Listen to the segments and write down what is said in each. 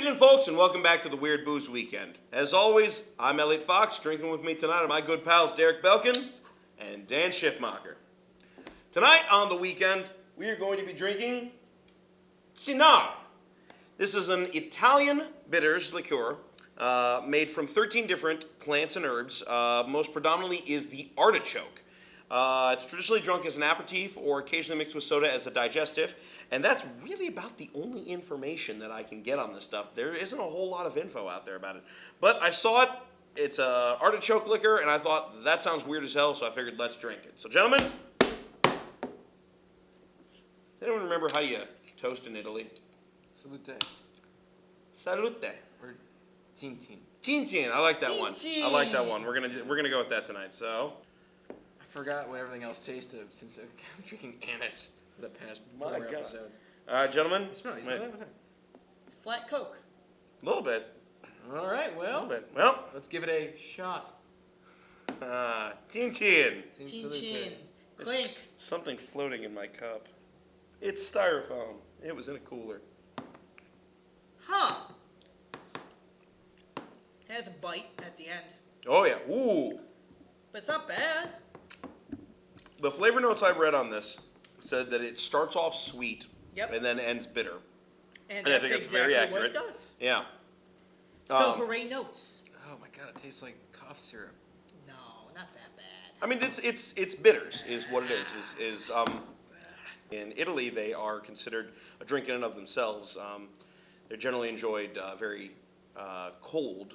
evening, folks, and welcome back to the Weird Booze Weekend. As always, I'm Elliot Fox. Drinking with me tonight are my good pals Derek Belkin and Dan Schiffmacher. Tonight on the weekend, we are going to be drinking Cynar. This is an Italian bitters liqueur made from 13 different plants and herbs. Most predominantly is the artichoke. It's traditionally drunk as an aperitif or occasionally mixed with soda as a digestive. And that's really about the only information that I can get on this stuff. There isn't a whole lot of info out there about it. But I saw it. It's a artichoke liquor, and I thought, that sounds weird as hell, so I figured let's drink it. So, gentlemen, does anyone remember how you toast in Italy? Salute. Salute. Or tin. Tin. I like that one. I like that one. We're gonna go with that tonight. So, I forgot what everything else tasted since I'm drinking anise for the past My 4 God. episodes. all right, gentlemen. You smell that? What's that? Flat Coke. A little bit. All right, A well, little bit. Well, let's give it a shot. tin. Chin chin. Clink. Something floating in my cup. It's styrofoam. It was in a cooler. Huh. Has a bite at the end. Oh yeah. Ooh. But it's not bad. The flavor notes I read on this said that it starts off sweet Yep. and then ends bitter. And I that's think it's exactly very what it accurate. does. Yeah. So hooray notes. Oh my god, it tastes like cough syrup. No, not that bad. I mean, it's bitters is what it is. In Italy, they are considered a drink in and of themselves. They're generally enjoyed very cold,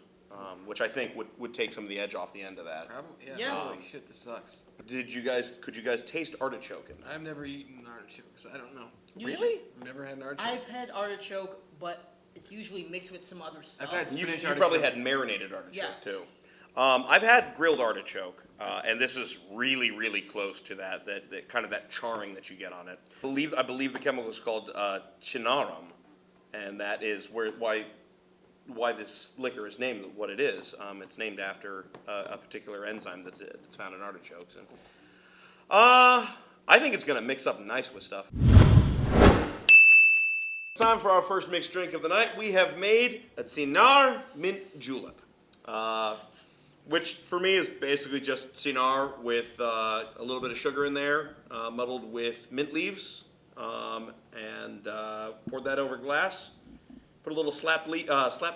which I think would take some of the edge off the end of that. Probably, yeah. Yeah. Holy shit, this sucks. Could you guys taste artichoke in that? I've never eaten artichoke, so I don't know. Really? I've never had an artichoke. I've had artichoke, but it's usually mixed with some other stuff. I've had You spinach probably artichoke. had marinated artichoke Yes. too. I've had grilled artichoke, and this is really, really close to that kind of that charring that you get on it. I believe the chemical is called cinarum, and that is why this liquor is named what it is. It's named after a particular enzyme that's found in artichokes. And, I think it's gonna mix up nice with stuff. Time for our first mixed drink of the night. We have made a Cynar mint julep, which for me is basically just Cynar with a little bit of sugar in there, muddled with mint leaves, and poured that over glass. Put a little slap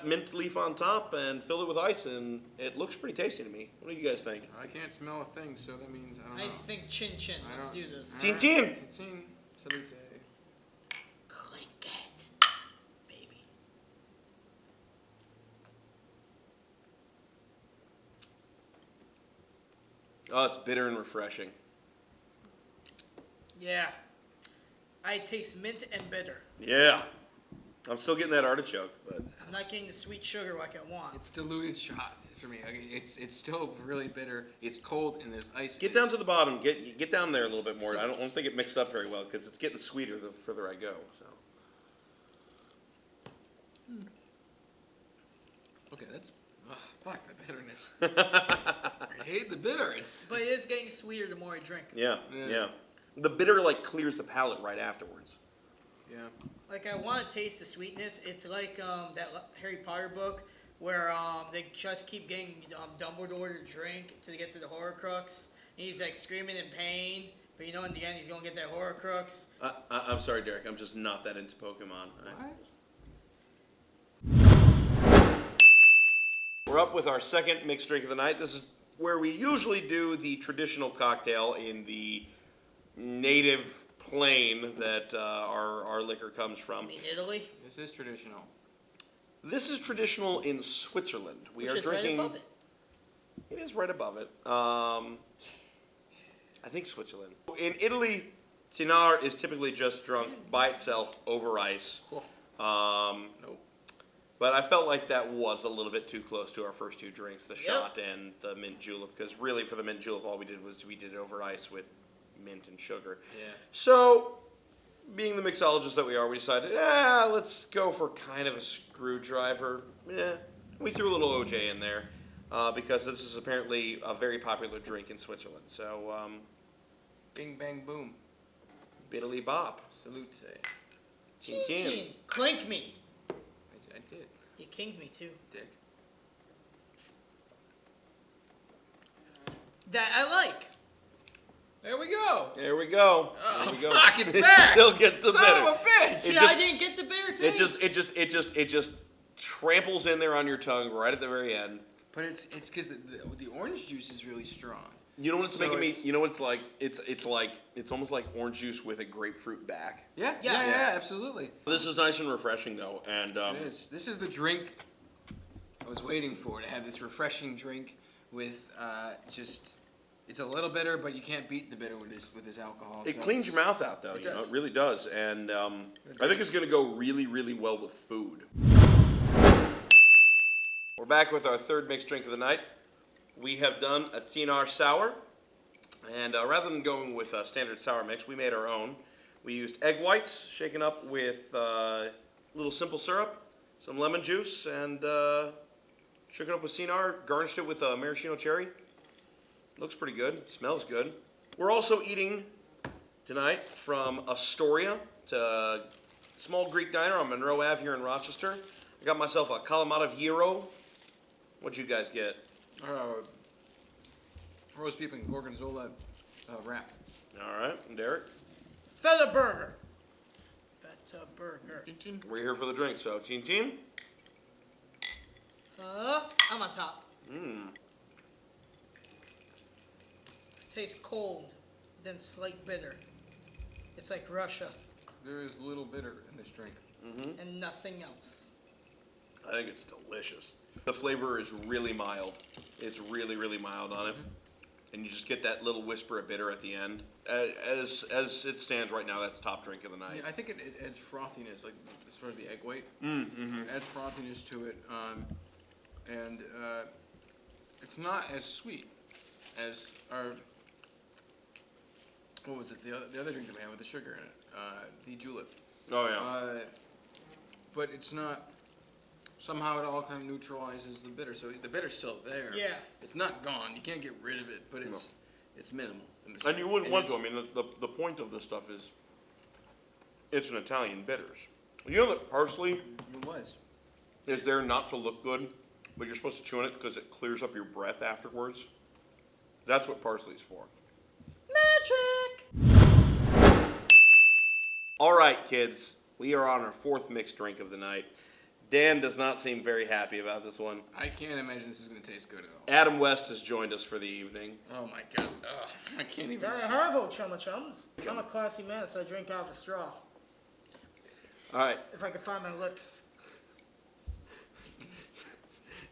mint leaf on top and filled it with ice, and it looks pretty tasty to me. What do you guys think? I can't smell a thing, so that means I don't know. I think chin chin. Let's do this. Chin. Chin. Salute. Clink it, baby. Oh, it's bitter and refreshing. Yeah. I taste mint and bitter. Yeah. I'm still getting that artichoke, but I'm not getting the sweet sugar like I want. It's diluted shot for me. It's still really bitter. It's cold and there's ice. get down to the bottom. Get down there a little bit more. I don't think it mixed up very well because it's getting sweeter the further I go. So. Okay, that's fuck the bitterness. I hate the bitter. But it is getting sweeter the more I drink. Yeah. Yeah. The bitter clears the palate right afterwards. Yeah. Like I want to taste the sweetness. It's like that Harry Potter book where they just keep getting Dumbledore to drink to get to the Horcrux. And he's like screaming in pain, but in the end he's gonna get that Horcrux. I'm sorry, Derek. I'm just not that into Pokemon. We're up with our second mixed drink of the night. This is where we usually do the traditional cocktail in the native plane that our liquor comes from. In Italy? This is traditional. This is traditional in Switzerland. We Which are is drinking. right above it. It is right above it. I think Switzerland. In Italy, Cynar is typically just drunk by itself over ice. Nope. But I felt like that was a little bit too close to our first two drinks, the shot and the mint julep, because really for the mint julep all we did it over ice with mint and sugar. Yeah. So, being the mixologist that we are, we decided, let's go for kind of a screwdriver. We threw a little OJ in there because this is apparently a very popular drink in Switzerland. So, Bing bang boom. biddly bop. Salute. Chin chin. Clink me. I did. You kinged me too. Dick. That I like. There we go. There we go. Oh, There we go. fuck, it's back. Still gets the Son bitter. of a bitch. It See, just- I didn't get the bitter taste. It just tramples in there on your tongue right at the very end. But it's because the orange juice is really strong. You know what it's So making me? it's- You know what it's like? It's almost like orange juice with a grapefruit back. Yeah, Yes. yeah, absolutely. This is nice and refreshing though, and It is. This is the drink I was waiting for, to have this refreshing drink with just. It's a little bitter, but you can't beat the bitter with this alcohol. it so cleans it's- your mouth out though. It You know, does. it really does, and I think it's going to go really, really well with food. We're back with our third mixed drink of the night. We have done a Cynar sour, and rather than going with a standard sour mix, we made our own. We used egg whites shaken up with a little simple syrup, some lemon juice, and shook it up with Cynar, garnished it with a maraschino cherry. Looks pretty good, smells good. We're also eating tonight from Astoria. It's a small Greek diner on Monroe Ave here in Rochester. I got myself a Kalamata gyro. What'd you guys get? Roast beef and gorgonzola wrap. All right, and Derek, Feta burger. Feta burger. we're here for the drink, so chin chin. I'm on top. Mmm. Tastes cold, then slight bitter. It's like Russia There is little bitter in this drink. Mm-hmm. and nothing else. I think it's delicious. The flavor is really mild. It's really, really mild on it. And you just get that little whisper of bitter at the end. As it stands right now, that's top drink of the night. Yeah, I think it adds frothiness, like sort of the egg white. Mm-hmm. It adds frothiness to it, and it's not as sweet as our. What was it? The other drink that we had with the sugar in it, the julep. Oh yeah. But it's not. Somehow it all kind of neutralizes the bitter, so the bitter's still there. Yeah. It's not gone. You can't get rid of it, but it's minimal. In this And you wouldn't and want to. it's- I mean, the point of this stuff is it's an Italian bitters. You know that parsley It was. is there not to look good, but you're supposed to chew on it because it clears up your breath afterwards. That's what parsley's for. Magic! All right, kids. We are on our fourth mixed drink of the night. Dan does not seem very happy about this one. I can't imagine this is going to taste good at all. Adam West has joined us for the evening. Oh my god. Ugh, I can't even. There I have, old chumma chums. I'm a classy man, so I drink out of a straw. All right. If I can find my lips.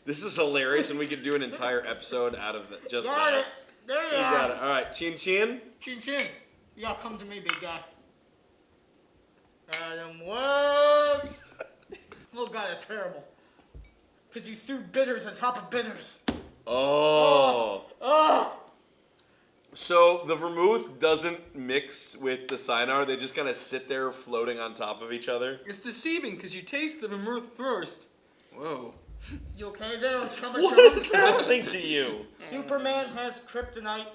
This is hilarious, and we could do an entire episode out of just Got that. it! There you You are! got it. All right, chin chin. Chin chin. You gotta come to me, big guy. Adam West! Oh god, that's terrible. Because you threw bitters on top of bitters. Oh. Oh! So the vermouth doesn't mix with the Cynar. They just kind of sit there floating on top of each other. It's deceiving because you taste the vermouth first. Whoa. You okay there, old chumma What chum? is happening to you? Superman has kryptonite.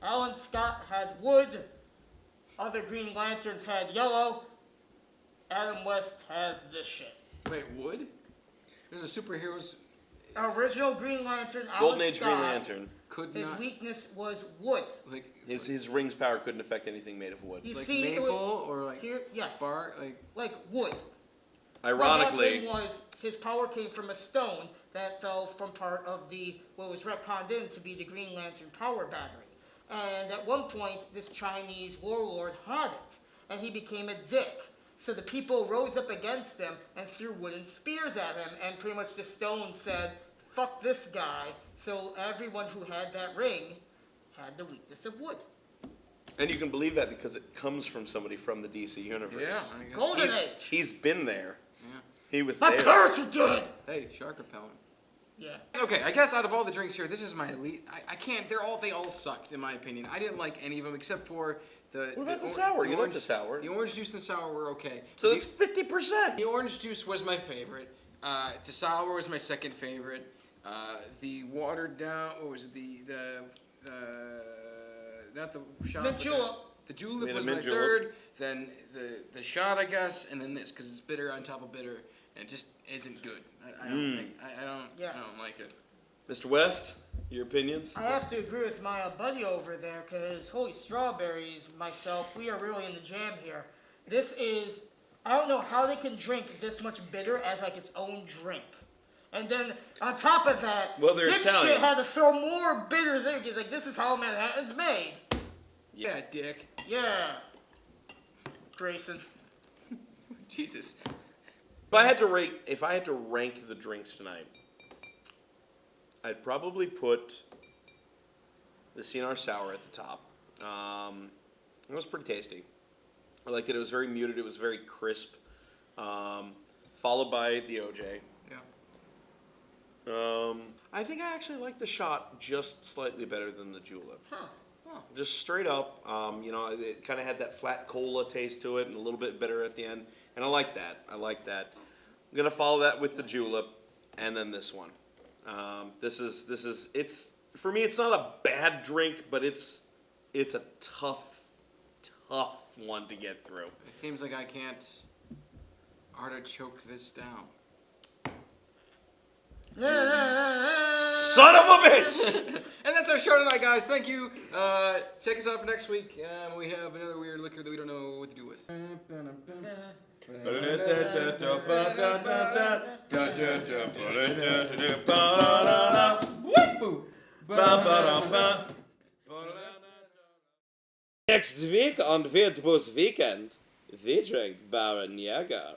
Alan Scott had wood. Other Green Lanterns had yellow. Adam West has this shit. Wait, wood? There's a superhero's Original Green Lantern, Alan Golden Age Scott, Green Lantern. could his not weakness was wood. like His ring's power couldn't affect anything made of wood. You like see, it maple was, or like here, yeah, bark, like wood. What Ironically, happened was his power came from a stone that fell from part of the what was retconned in to be the Green Lantern power battery. And at one point, this Chinese warlord had it, and he became a dick. So the people rose up against him and threw wooden spears at him, and pretty much the stone said, "Fuck this guy." So everyone who had that ring had the weakness of wood. and you can believe that because it comes from somebody from the DC universe. yeah, I guess. Golden Age. He's been there. Yeah. He was My there. parents are dead. Hey, shark repellent. Yeah. Okay, I guess out of all the drinks here, this is my elite. I can't. They all sucked in my opinion. I didn't like any of them except for the. What about the or- sour? You like orange- the sour. The orange juice and the sour were okay. So the, it's 50%. the orange juice was my favorite. The sour was my second favorite. The watered down. What was it? The not the shot. Mint but julep. The julep Yeah, the was mint my julep. third. Then the shot, I guess, and then this because it's bitter on top of bitter, and it just isn't good. I don't think I don't Yeah. I don't like it. Mr. West, your opinions? I have to agree with my buddy over there, because holy strawberries, myself, we are really in the jam here. This is, I don't know how they can drink this much bitter as like its own drink. And then on top of that, Well, they're dipshit Italian. had to throw more bitters in. He's like, this is how Manhattan's made. Yeah, dick. Yeah. Grayson. Jesus. If I had to rank the drinks tonight, I'd probably put the Cynar Sour at the top. It was pretty tasty. I liked it. It was very muted. It was very crisp. Followed by the OJ. Yeah. I think I actually like the shot just slightly better than the julep. Huh. Huh. Just straight up, it kind of had that flat cola taste to it and a little bit bitter at the end. And I like that. I'm going to follow that with the julep and then this one. It's for me, it's not a bad drink, but it's a tough one to get through. It seems like I can't artichoke this down. Son of a bitch! And that's our show tonight, guys. Thank you. Check us out for next week. We have another weird liquor that we don't know what to do with. Next week on Weirdbus Weekend, we drink Baron Jäger.